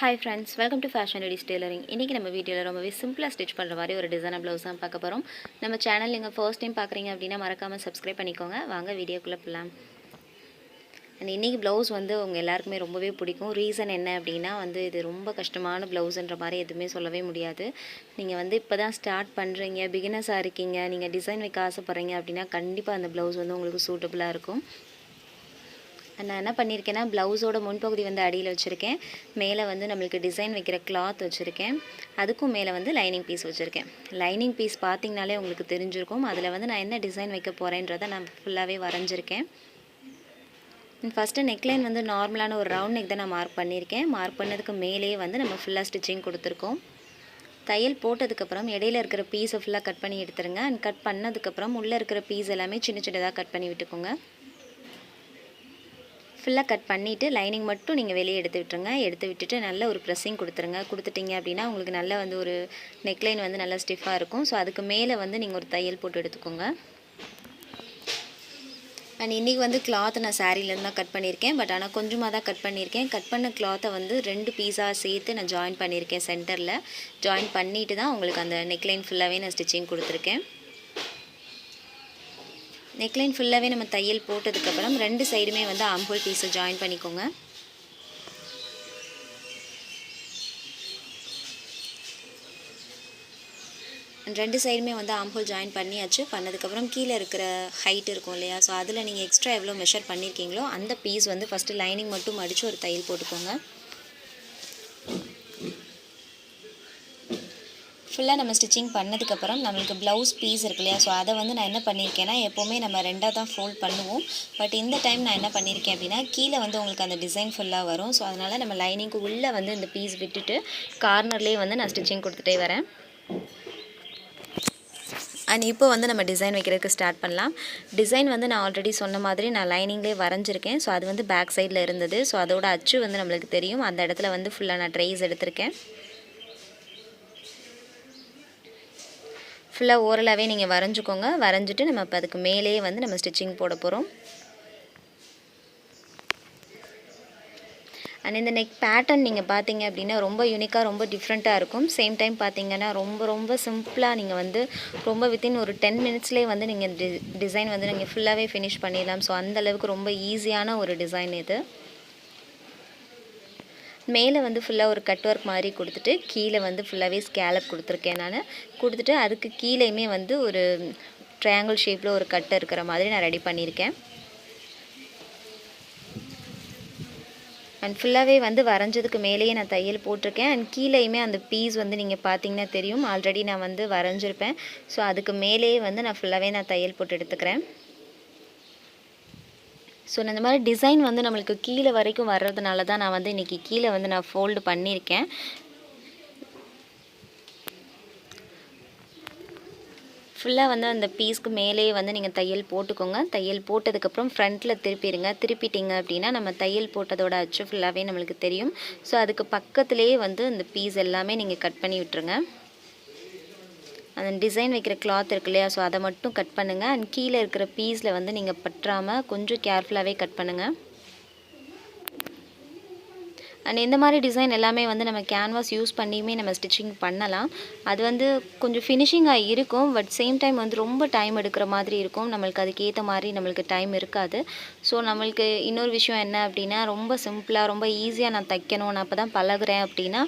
Hi friends, welcome to Fashion Ladies Tailoring. இன்னைக்கு நம்ம வீடியோல ரொம்பவே சிம்பிளா ஸ்டிட்ச் பண்ற மாதிரி ஒரு டிசைனர் ப்ளவுஸ் தான் பார்க்க போறோம். நம்ம சேனல் நீங்க ஃபர்ஸ்ட் டைம் பார்க்கறீங்க அப்படினா மறக்காம Subscribe பண்ணிக்கோங்க. வாங்க வீடியோக்குள்ள போலாம். இன்னைக்கு ப்ளவுஸ் உங்க எல்லாருக்குமே ரொம்பவே பிடிக்கும். ரீசன் என்ன அப்படினா இது ரொம்ப கஷ்டமான ப்ளவுஸ்ன்ற மாதிரி எதுமே சொல்லவே முடியாது. நீங்க இப்போதான் ஸ்டார்ட் பண்றீங்க, பிகினர்ஸா இருக்கீங்க, நீங்க டிசைன் வைக்க ஆசைப்படுறீங்க அப்படினா கண்டிப்பா அந்த ப்ளவுஸ் உங்களுக்கு சூட்டபிளா இருக்கும். நான் என்ன பண்ணியிருக்கேன்னா ப்ளவுஸோட முன்பகுதி அடியில் வச்சுருக்கேன். மேலே நம்மளுக்கு டிசைன் வைக்கிற கிளாத் வச்சுருக்கேன். அதுக்கும் மேலே லைனிங் பீஸ் வச்சுருக்கேன். லைனிங் பீஸ் பார்த்திங்கனாலே உங்களுக்கு தெரிஞ்சிருக்கும். அதில் நான் என்ன டிசைன் வைக்க போகிறேன்றதை நான் ஃபுல்லாகவே வரைஞ்சிருக்கேன். ஃபஸ்ட்டு நெக்லைன் நார்மலான ஒரு ரவுண்ட் நெக் தான் நான் மார்க் பண்ணியிருக்கேன். மார்க் பண்ணதுக்கு மேலேயே நம்ம ஃபுல்லாக ஸ்டிச்சிங் கொடுத்துருக்கோம். தையல் போட்டதுக்கப்புறம் இடையில இருக்கிற பீஸை ஃபுல்லாக கட் பண்ணி எடுத்துருங்க. அண்ட் கட் பண்ணதுக்கப்புறம் உள்ளே இருக்கிற பீஸ் எல்லாமே சின்ன சின்னதாக கட் பண்ணி விட்டுக்கோங்க. ஃபுல்லாக கட் பண்ணிவிட்டு லைனிங் மட்டும் நீங்கள் வெளியே எடுத்து விட்டுருங்க. எடுத்து விட்டுட்டு நல்ல ஒரு ப்ரெஸ்ஸிங் கொடுத்துருங்க. கொடுத்துட்டிங்க அப்படின்னா உங்களுக்கு நல்ல ஒரு நெக்லைன் நல்லா ஸ்டிஃபாக இருக்கும். ஸோ அதுக்கு மேலே நீங்கள் ஒரு தையல் போட்டு எடுத்துக்கோங்க. அண்ட் இன்றைக்கி கிளாத் நான் சாரீலேருந்து தான் கட் பண்ணியிருக்கேன். பட் ஆனால் கொஞ்சமாக தான் கட் பண்ணியிருக்கேன். கட் பண்ண கிளாத்தை 2 பீஸாக சேர்த்து நான் ஜாயின் பண்ணியிருக்கேன். சென்டரில் ஜாயின் பண்ணிவிட்டு தான் உங்களுக்கு அந்த நெக்லைன் ஃபுல்லாகவே நான் ஸ்டிச்சிங் கொடுத்துருக்கேன். நெக்லைன் ஃபுல்லாகவே நம்ம தையல் போட்டதுக்கப்புறம் 2 சைடுமே ஆம்ஹோல் பீஸை ஜாயின் பண்ணிக்கோங்க. ரெண்டு சைடுமே ஆம்ஹோல் ஜாயின் பண்ணியாச்சு. பண்ணதுக்கப்புறம் கீழே இருக்கிற ஹைட் இருக்கும் இல்லையா, ஸோ அதில் நீங்கள் எக்ஸ்ட்ரா எவ்வளோ மெஷர் பண்ணியிருக்கீங்களோ அந்த பீஸ் ஃபஸ்ட்டு லைனிங் மட்டும் மடித்து ஒரு தையல் போட்டுக்கோங்க. ஃபுல்லாக நம்ம ஸ்டிச்சிங் பண்ணதுக்கப்புறம் நம்மளுக்கு ப்ளவுஸ் பீஸ் இருக்கு இல்லையா, ஸோ அதை நான் என்ன பண்ணியிருக்கேன்னா எப்போவுமே நம்ம 2ஆக தான் ஃபோல்ட் பண்ணுவோம். பட் இந்த டைம் நான் என்ன பண்ணியிருக்கேன் அப்படின்னா கீழே உங்களுக்கு அந்த டிசைன் ஃபுல்லாக வரும். ஸோ அதனால் நம்ம லைனிங்க்கு உள்ளே இந்த பீஸ் விட்டுட்டு கார்னர்லேயே நான் ஸ்டிச்சிங் கொடுத்துட்டே வரேன். அண்ட் இப்போ நம்ம டிசைன் வைக்கிறதுக்கு ஸ்டார்ட் பண்ணலாம். டிசைன் நான் ஆல்ரெடி சொன்ன மாதிரி நான் லைனிங்லேயே வரைஞ்சிருக்கேன். ஸோ அது பேக் சைடில் இருந்தது. ஸோ அதோட அச்சு நம்மளுக்கு தெரியும். அந்த இடத்துல ஃபுல்லாக நான் ட்ரேஸ் எடுத்திருக்கேன். ஃபுல்லாக ஓரலாகவே நீங்கள் வரைஞ்சிக்கோங்க. வரைஞ்சிட்டு நம்ம இப்போ அதுக்கு மேலேயே நம்ம ஸ்டிச்சிங் போட போகிறோம். அண்ட் இந்த நெக் பேட்டர்ன் நீங்கள் பார்த்தீங்க அப்படின்னா ரொம்ப யூனிக்காக ரொம்ப டிஃப்ரெண்ட்டாக இருக்கும். சேம் டைம் பார்த்தீங்கன்னா ரொம்ப சிம்பிளாக நீங்கள் ரொம்ப வித்தின் ஒரு 10 மினிட்ஸ்லேயே நீங்கள் டிசைன் நீங்கள் ஃபுல்லாகவே ஃபினிஷ் பண்ணிடலாம். ஸோ அந்தளவுக்கு ரொம்ப ஈஸியான ஒரு டிசைன் இது. மேலே ஃபுல்லாக ஒரு கட் ஒர்க் மாதிரி கொடுத்துட்டு கீழே ஃபுல்லாகவே ஸ்கேலப் கொடுத்துருக்கேன். நான் கொடுத்துட்டு அதுக்கு கீழேயுமே ஒரு ட்ரையாங்கிள் ஷேப்பில் ஒரு கட்டை இருக்கிற மாதிரி நான் ரெடி பண்ணியிருக்கேன். அண்ட் ஃபுல்லாகவே வரைஞ்சதுக்கு மேலேயே நான் தையல் போட்டிருக்கேன். அண்ட் கீழேயுமே அந்த பீஸ் நீங்கள் பார்த்தீங்கன்னா தெரியும். ஆல்ரெடி நான் வரைஞ்சிருப்பேன். ஸோ அதுக்கு மேலேயே நான் ஃபுல்லாகவே நான் தையல் போட்டு எடுத்துக்கிறேன். ஸோ இந்த மாதிரி டிசைன் நம்மளுக்கு கீழே வரைக்கும் வர்றதுனால தான் நான் இன்றைக்கி கீழே நான் ஃபோல்டு பண்ணியிருக்கேன். ஃபுல்லாக அந்த பீஸ்க்கு மேலேயே நீங்கள் தையல் போட்டுக்கோங்க. தையல் போட்டதுக்கப்புறம் ஃப்ரண்ட்டில் திருப்பிடுங்க. திருப்பிட்டிங்க அப்படின்னா நம்ம தையல் போட்டதோட அச்சு ஃபுல்லாகவே நம்மளுக்கு தெரியும். ஸோ அதுக்கு பக்கத்துலேயே இந்த பீஸ் எல்லாமே நீங்கள் கட் பண்ணி விட்டுருங்க. அந்த டிசைன் வைக்கிற கிளாத் இருக்கு இல்லையா, ஸோ அதை மட்டும் கட் பண்ணுங்கள். அண்ட் கீழே இருக்கிற பீஸில் நீங்கள் பற்றாமல் கொஞ்சம் கேர்ஃபுல்லாகவே கட் பண்ணுங்கள். அண்ட் இந்த மாதிரி டிசைன் எல்லாமே நம்ம கேன்வாஸ் யூஸ் பண்ணியுமே நம்ம ஸ்டிச்சிங் பண்ணலாம். அது கொஞ்சம் ஃபினிஷிங்காக இருக்கும். பட் சேம் டைம் ரொம்ப டைம் எடுக்கிற மாதிரி இருக்கும். நம்மளுக்கு அதுக்கேற்ற மாதிரி நம்மளுக்கு டைம் இருக்காது. ஸோ நம்மளுக்கு இன்னொரு விஷயம் என்ன அப்படின்னா ரொம்ப சிம்பிளாக ரொம்ப ஈஸியாக நான் தைக்கணும், நான் அப்போ தான் பழகுறேன் அப்படின்னா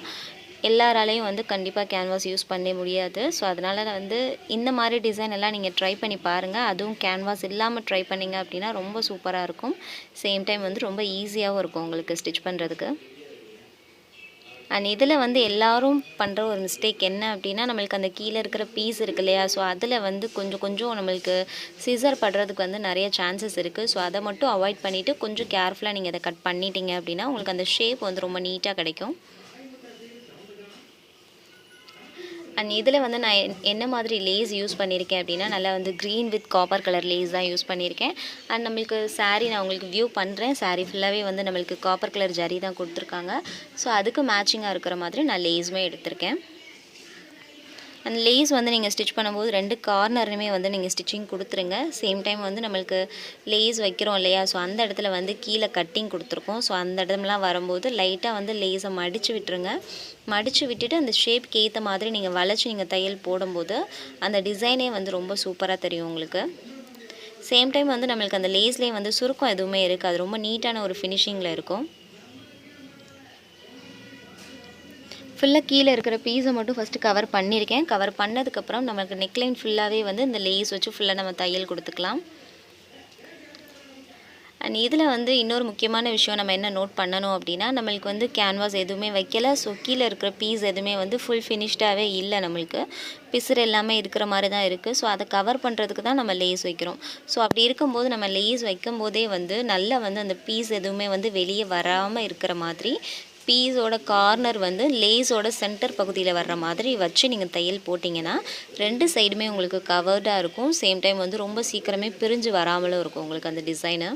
எல்லாராலையும் கண்டிப்பாக கேன்வாஸ் யூஸ் பண்ண முடியாது. ஸோ அதனால் இந்த மாதிரி டிசைன் எல்லாம் நீங்கள் ட்ரை பண்ணி பாருங்கள். அதுவும் கேன்வாஸ் இல்லாமல் ட்ரை பண்ணிங்க அப்படின்னா ரொம்ப சூப்பராக இருக்கும். சேம் டைம் ரொம்ப ஈஸியாகவும் இருக்கும் உங்களுக்கு ஸ்டிச் பண்ணுறதுக்கு. அண்ட் இதில் எல்லோரும் பண்ணுற ஒரு மிஸ்டேக் என்ன அப்படின்னா நம்மளுக்கு அந்த கீழே இருக்கிற பீஸ் இருக்கு இல்லையா, ஸோ அதில் கொஞ்சம் நம்மளுக்கு சிசர் படுறதுக்கு நிறைய சான்சஸ் இருக்குது. ஸோ அதை மட்டும் அவாய்ட் பண்ணிவிட்டு கொஞ்சம் கேர்ஃபுல்லாக நீங்கள் அதை கட் பண்ணிட்டீங்க அப்படின்னா உங்களுக்கு அந்த ஷேப் ரொம்ப நீட்டாக கிடைக்கும். அண்ட் இதில் நான் என்ன மாதிரி லேஸ் யூஸ் பண்ணியிருக்கேன் அப்படின்னா நல்லா green with copper colour lace தான் யூஸ் பண்ணியிருக்கேன். அண்ட் நம்மளுக்கு சாரீ நான் உங்களுக்கு வியூ பண்ணுறேன். சாரீ ஃபுல்லாகவே நம்மளுக்கு காப்பர் கலர் ஜரி தான் கொடுத்துருக்காங்க. ஸோ அதுக்கு மேட்சிங்காக இருக்கிற மாதிரி நான் லேஸுமே எடுத்திருக்கேன். அந்த லேஸ் வந்து நீங்கள் ஸ்டிச் பண்ணும்போது 2 கார்னருமே வந்து நீங்கள் ஸ்டிச்சிங் கொடுத்துருங்க. சேம் டைம் வந்து நம்மளுக்கு லேஸ் வைக்கிறோம் இல்லையா, ஸோ அந்த இடத்துல வந்து கீழே கட்டிங் கொடுத்துருக்கோம். ஸோ அந்த இடம்லாம் வரும்போது லைட்டாக வந்து லேஸை மடித்து விட்டுருங்க. மடித்து விட்டுட்டு அந்த ஷேப்க்கு ஏற்ற மாதிரி நீங்கள் வளைச்சி நீங்கள் தையல் போடும்போது அந்த டிசைனே வந்து ரொம்ப சூப்பராக தெரியும் உங்களுக்கு. சேம் டைம் வந்து நம்மளுக்கு அந்த லேஸ்லேயே வந்து சுருக்கம் எதுவுமே இருக்காது, ரொம்ப நீட்டான ஒரு ஃபினிஷிங்கில் இருக்கும். ஃபுல்லாக கீழே இருக்கிற பீஸை மட்டும் ஃபஸ்ட்டு கவர் பண்ணியிருக்கேன். கவர் பண்ணதுக்கப்புறம் நம்மளுக்கு நெக்லைன் ஃபுல்லாகவே வந்து இந்த லேஸ் வச்சு ஃபுல்லாக நம்ம தையல் கொடுத்துக்கலாம். அண்ட் இதில் வந்து இன்னொரு முக்கியமான விஷயம் நம்ம என்ன நோட் பண்ணணும் அப்படின்னா, நம்மளுக்கு வந்து கேன்வாஸ் எதுவுமே வைக்கல. ஸோ கீழே இருக்கிற பீஸ் எதுவுமே வந்து ஃபுல் ஃபினிஷ்டாகவே இல்லை, நம்மளுக்கு பிசுறு எல்லாமே இருக்கிற மாதிரி தான் இருக்குது. ஸோ அதை கவர் பண்ணுறதுக்கு தான் நம்ம லேஸ் வைக்கிறோம். ஸோ அப்படி இருக்கும்போது நம்ம லேஸ் வைக்கும்போதே வந்து நல்லா வந்து அந்த பீஸ் எதுவுமே வந்து வெளியே வராமல் இருக்கிற மாதிரி பீஸோட கார்னர் வந்து லேஸோட சென்டர் பகுதியில் வர்ற மாதிரி வச்சு நீங்கள் தையல் போட்டிங்கன்னா 2 சைடுமே உங்களுக்கு கவர்டாக இருக்கும். சேம் டைம் வந்து ரொம்ப சீக்கிரமே பிரிஞ்சு வராமலும் இருக்கும் உங்களுக்கு அந்த டிசைனு.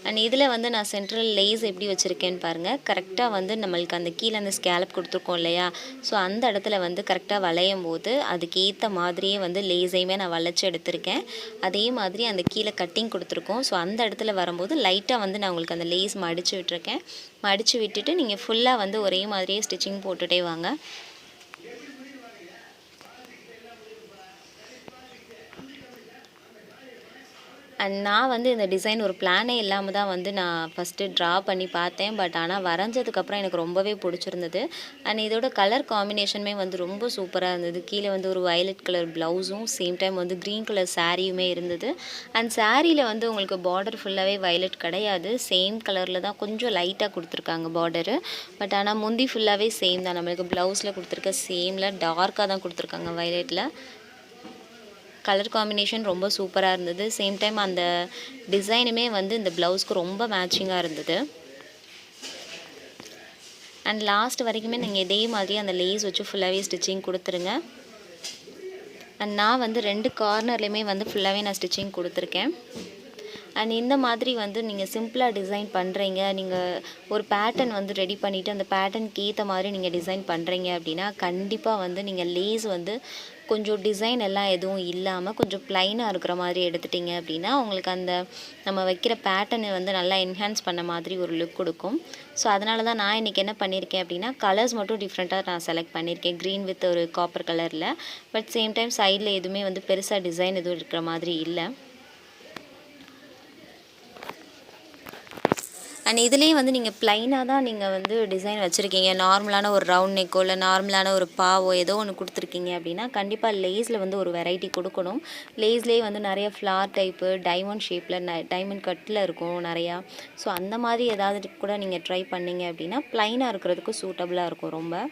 அண்ட் இதில் வந்து நான் சென்ட்ரல் லேஸ் எப்படி வச்சுருக்கேன்னு பாருங்கள். கரெக்டாக வந்து நம்மளுக்கு அந்த கீழே அந்த ஸ்கேலப் கொடுத்துருக்கோம் இல்லையா, ஸோ அந்த இடத்துல வந்து கரெக்டாக வளையும் போது அதுக்கேற்ற மாதிரியே வந்து லேஸையுமே நான் வளைச்சி எடுத்திருக்கேன். அதே மாதிரி அந்த கீழே கட்டிங் கொடுத்துருக்கோம். ஸோ அந்த இடத்துல வரும்போது லைட்டாக வந்து நான் உங்களுக்கு அந்த லேஸ் மடித்து விட்டுருக்கேன். மடித்து விட்டுட்டு நீங்கள் ஃபுல்லாக வந்து ஒரே மாதிரியே ஸ்டிச்சிங் போட்டுகிட்டே வாங்க. அண்ட் நான் வந்து இந்த டிசைன் ஒரு பிளானே இல்லாமல் தான் வந்து நான் ஃபஸ்ட்டு ட்ரா பண்ணி பார்த்தேன். பட் ஆனால் வரைஞ்சதுக்கப்புறம் எனக்கு ரொம்பவே பிடிச்சிருந்தது. அண்ட் இதோட கலர் காம்பினேஷனுமே வந்து ரொம்ப சூப்பராக இருந்தது. கீழே வந்து ஒரு வயலட் கலர் ப்ளவுஸும் சேம் டைம் வந்து க்ரீன் கலர் சாரியுமே இருந்தது. அண்ட் சாரியில் வந்து உங்களுக்கு பார்டர் ஃபுல்லாகவே வயலட் கிடையாது, சேம் கலரில் தான் கொஞ்சம் லைட்டாக கொடுத்துருக்காங்க பார்டரு. பட் ஆனால் முந்தி ஃபுல்லாகவே சேம் தான். நம்மளுக்கு ப்ளவுஸில் கொடுத்துருக்க சேமில் டார்க்காக தான் கொடுத்துருக்காங்க வயலட்டில். கலர் காம்பினேஷன் ரொம்ப சூப்பராக இருந்தது. சேம் டைம் அந்த டிசைனுமே வந்து இந்த ப்ளவுஸ்க்கு ரொம்ப மேட்சிங்காக இருந்தது. அண்ட் லாஸ்ட் வரைக்குமே நீங்கள் இதே மாதிரி அந்த லேஸ் வச்சு ஃபுல்லாகவே ஸ்டிச்சிங் கொடுத்துருங்க. அண்ட் நான் வந்து 2 கார்னர்லேயுமே வந்து ஃபுல்லாகவே நான் ஸ்டிச்சிங் கொடுத்துருக்கேன். அண்ட் இந்த மாதிரி வந்து நீங்கள் சிம்பிளாக டிசைன் பண்ணுறீங்க, நீங்கள் ஒரு பேட்டர்ன் வந்து ரெடி பண்ணிவிட்டு அந்த பேட்டர்னுக்கு ஏற்ற மாதிரி நீங்கள் டிசைன் பண்ணுறீங்க அப்படின்னா கண்டிப்பாக வந்து நீங்கள் லேஸ் வந்து கொஞ்சம் டிசைன் எல்லாம் எதுவும் இல்லாமல் கொஞ்சம் ப்ளைனாக இருக்கிற மாதிரி எடுத்துட்டிங்க அப்படின்னா உங்களுக்கு அந்த நம்ம வைக்கிற பேட்டர்னை வந்து நல்லா என்ஹான்ஸ் பண்ண மாதிரி ஒரு லுக் கொடுக்கும். ஸோ அதனால தான் நான் இன்றைக்கி என்ன பண்ணியிருக்கேன் அப்படின்னா கலர்ஸ் மட்டும் டிஃப்ரெண்ட்டாக நான் செலக்ட் பண்ணியிருக்கேன். க்ரீன் வித் ஒரு காப்பர் கலரில். பட் சேம் டைம் சைடில் எதுவுமே வந்து பெருசாக டிசைன் எதுவும் இருக்கிற மாதிரி இல்லை. அண்ட் இதுலேயே வந்து நீங்கள் ப்ளைனாக தான் நீங்கள் வந்து டிசைன் வச்சுருக்கீங்க, நார்மலான ஒரு ரவுண்ட் நெக்கோ இல்லை நார்மலான ஒரு பாவோ ஏதோ ஒன்று கொடுத்துருக்கீங்க அப்படின்னா கண்டிப்பாக லேஸில் வந்து ஒரு வெரைட்டி கொடுக்கணும். லேஸ்லேயே வந்து நிறைய ஃப்ளார் டைப்பு, டைமண்ட் ஷேப்பில், டைமண்ட் கட்டில் இருக்கும் நிறையா. ஸோ அந்த மாதிரி ஏதாவது கூட நீங்கள் ட்ரை பண்ணிங்க அப்படின்னா ப்ளைனாக இருக்கிறதுக்கு சூட்டபுளாக இருக்கும் ரொம்ப.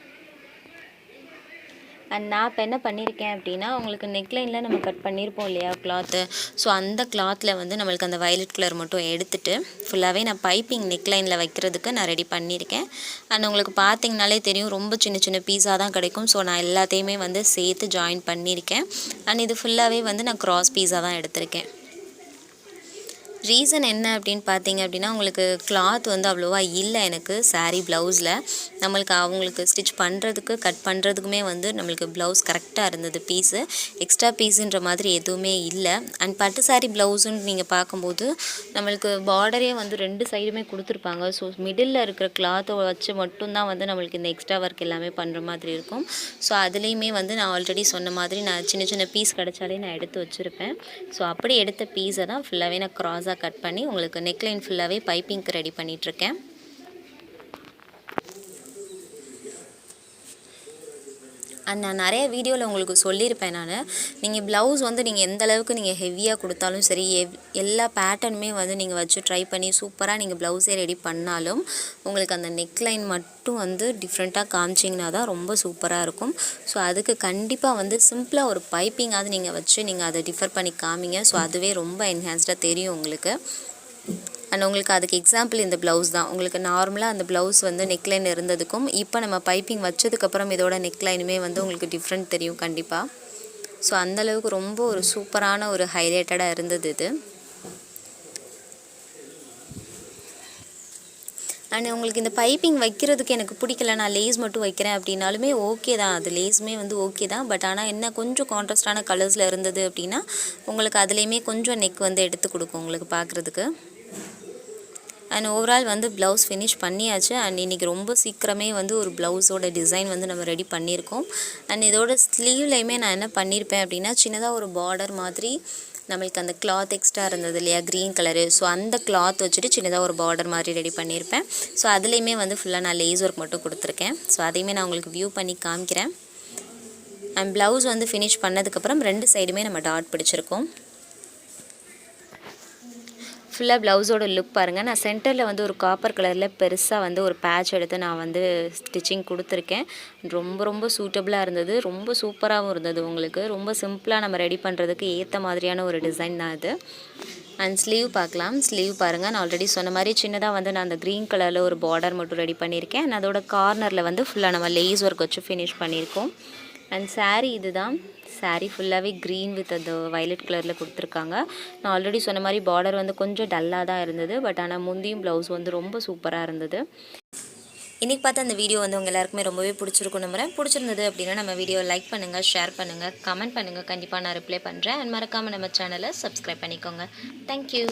அண்ட் நான் இப்போ என்ன பண்ணியிருக்கேன் அப்படின்னா உங்களுக்கு நெக்லைனில் நம்ம கட் பண்ணியிருப்போம் இல்லையா கிளாத்து, ஸோ அந்த கிளாத்தில் வந்து நம்மளுக்கு அந்த வயலட் கலர் மட்டும் எடுத்துகிட்டு ஃபுல்லாகவே நான் பைப்பிங் நெக்லைனில் வைக்கிறதுக்கு நான் ரெடி பண்ணியிருக்கேன். அண்ட் உங்களுக்கு பார்த்திங்கனாலே தெரியும் ரொம்ப சின்ன சின்ன பீஸாக தான் கிடைக்கும். ஸோ நான் எல்லாத்தையுமே வந்து சேர்த்து ஜாயின் பண்ணியிருக்கேன். அண்ட் இது ஃபுல்லாகவே வந்து நான் க்ராஸ் பீஸாக தான் எடுத்திருக்கேன். ரீசன் என்ன அப்படின்னு பார்த்தீங்க அப்படின்னா உங்களுக்கு கிளாத் வந்து அவ்வளோவா இல்லை எனக்கு சாரீ ப்ளவுஸில். நம்மளுக்கு அவங்களுக்கு ஸ்டிச் பண்ணுறதுக்கு கட் பண்ணுறதுக்குமே வந்து நம்மளுக்கு ப்ளவுஸ் கரெக்டாக இருந்தது. பீஸு எக்ஸ்ட்ரா பீஸுன்ற மாதிரி எதுவுமே இல்லை. அண்ட் பட்டு சாரீ ப்ளவுஸுன்னு நீங்கள் பார்க்கும்போது நம்மளுக்கு பார்டரே வந்து 2 சைடுமே கொடுத்துருப்பாங்க. ஸோ மிடில் இருக்கிற கிளாத்தை வச்சு மட்டும்தான் வந்து நம்மளுக்கு இந்த எக்ஸ்ட்ரா ஒர்க் எல்லாமே பண்ணுற மாதிரி இருக்கும். ஸோ அதுலேயுமே வந்து நான் ஆல்ரெடி சொன்ன மாதிரி நான் சின்ன சின்ன பீஸ் கிடச்சாலே நான் எடுத்து வச்சுருப்பேன். ஸோ அப்படி எடுத்த பீஸை தான் ஃபுல்லாகவே நான் க்ராஸாக கட் பண்ணி உங்களுக்கு நெக்லைன் ஃபுல்லாகவே பைப்பிங்க்கு ரெடி பண்ணிகிட்ருக்கேன். அண்ட் நான் நிறைய வீடியோவில் உங்களுக்கு சொல்லியிருப்பேன். நீங்கள் ப்ளவுஸ் வந்து நீங்கள் எந்த அளவுக்கு நீங்கள் ஹெவியாக கொடுத்தாலும் சரி, எல்லா பேட்டர்னுமே வந்து நீங்கள் வச்சு ட்ரை பண்ணி சூப்பராக நீங்கள் ப்ளவுஸே ரெடி பண்ணாலும் உங்களுக்கு அந்த நெக்லைன் மட்டும் வந்து டிஃப்ரெண்ட்டாக காமிச்சிங்கன்னா தான் ரொம்ப சூப்பராக இருக்கும். ஸோ அதுக்கு கண்டிப்பாக வந்து சிம்பிளாக ஒரு பைப்பிங்காவது நீங்கள் வச்சு நீங்கள் அதை டிஃபர் பண்ணி காமிங்க. ஸோ அதுவே ரொம்ப என்ஹான்ஸ்டாக தெரியும் உங்களுக்கு. அண்ட் உங்களுக்கு அதுக்கு எக்ஸாம்பிள் இந்த ப்ளவுஸ் தான். உங்களுக்கு நார்மலாக அந்த ப்ளவுஸ் வந்து நெக்லைன் இருந்ததுக்கும் இப்போ நம்ம பைப்பிங் வச்சதுக்கப்புறம் இதோட நெக்லைனுமே வந்து உங்களுக்கு டிஃப்ரெண்ட் தெரியும் கண்டிப்பாக. ஸோ அந்தளவுக்கு ரொம்ப ஒரு சூப்பரான ஒரு ஹைலைட்டடாக இருந்தது இது. அண்ட் உங்களுக்கு இந்த பைப்பிங் வைக்கிறதுக்கு எனக்கு பிடிக்கல, நான் லேஸ் மட்டும் வைக்கிறேன் அப்படின்னாலுமே ஓகே தான், அது லேஸுமே வந்து ஓகே தான். பட் ஆனால் என்ன கொஞ்சம் கான்ட்ராஸ்டான கலர்ஸில் இருந்தது அப்படின்னா உங்களுக்கு அதுலேயுமே கொஞ்சம் நெக் வந்து எடுத்து கொடுக்கும் உங்களுக்கு பார்க்குறதுக்கு. அண்ட் ஓவரால் வந்து ப்ளவுஸ் ஃபினிஷ் பண்ணியாச்சு. அண்ட் இன்றைக்கி ரொம்ப சீக்கிரமே வந்து ஒரு ப்ளவுஸோட டிசைன் வந்து நம்ம ரெடி பண்ணியிருக்கோம். அண்ட் இதோட ஸ்லீவ்லேயுமே நான் என்ன பண்ணியிருப்பேன் அப்படின்னா சின்னதாக ஒரு பார்டர் மாதிரி நம்மளுக்கு அந்த கிளாத் எக்ஸ்ட்ரா இருந்தது இல்லையா க்ரீன் கலரு, ஸோ அந்த கிளாத் வச்சுட்டு சின்னதாக ஒரு பார்டர் மாதிரி ரெடி பண்ணியிருப்பேன். ஸோ அதுலேயுமே வந்து ஃபுல்லாக நான் லேஸ் ஒர்க் மட்டும் கொடுத்துருக்கேன். ஸோ அதையுமே நான் உங்களுக்கு வியூ பண்ணி காமிக்கிறேன். அண்ட் ப்ளவுஸ் வந்து ஃபினிஷ் பண்ணதுக்கப்புறம் 2 சைடுமே நம்ம டாட் பிடிச்சிருக்கோம். ஃபுல்லாக ப்ளவுஸோட லுக் பாருங்கள். நான் சென்டரில் வந்து ஒரு காப்பர் கலரில் பெருசாக வந்து ஒரு பேட்ச் எடுத்து நான் வந்து ஸ்டிச்சிங் கொடுத்துருக்கேன். ரொம்ப சூட்டபுளாக இருந்தது, ரொம்ப சூப்பராகவும் இருந்தது. உங்களுக்கு ரொம்ப சிம்பிளாக நம்ம ரெடி பண்ணுறதுக்கு ஏற்ற மாதிரியான ஒரு டிசைன் தான் இது. அண்ட் ஸ்லீவ் பார்க்கலாம். ஸ்லீவ் பாருங்கள், நான் ஆல்ரெடி சொன்ன மாதிரி சின்னதாக வந்து நான் அந்த க்ரீன் கலரில் ஒரு பார்டர் மட்டும் ரெடி பண்ணியிருக்கேன். அண்ட் அதோட கார்னரில் வந்து ஃபுல்லாக நம்ம லேஸ் ஒர்க் வச்சு ஃபினிஷ் பண்ணியிருக்கோம். அண்ட் சாரீ இதுதான். சாரீ ஃபுல்லாகவே க்ரீன் வித் அந்த வயலட் கலரில் கொடுத்துருக்காங்க. நான் ஆல்ரெடி சொன்ன மாதிரி பார்டர் வந்து கொஞ்சம் டல்லாக தான் இருந்தது. பட் ஆனால் முந்தியும் ப்ளவுஸ் வந்து ரொம்ப சூப்பராக இருந்தது. இன்றைக்கி பார்த்து அந்த வீடியோ வந்து உங்கள் எல்லாருக்குமே ரொம்பவே பிடிச்சிருக்கும் நம்புறேன். பிடிச்சிருந்தது அப்படின்னா நம்ம வீடியோ லைக் பண்ணுங்கள், ஷேர் பண்ணுங்கள், கமெண்ட் பண்ணுங்கள். கண்டிப்பாக நான் ரிப்ளை பண்ணுறேன். அண்ட் மறக்காமல் நம்ம சேனலை சப்ஸ்கிரைப் பண்ணிக்கோங்க. தேங்க்யூ.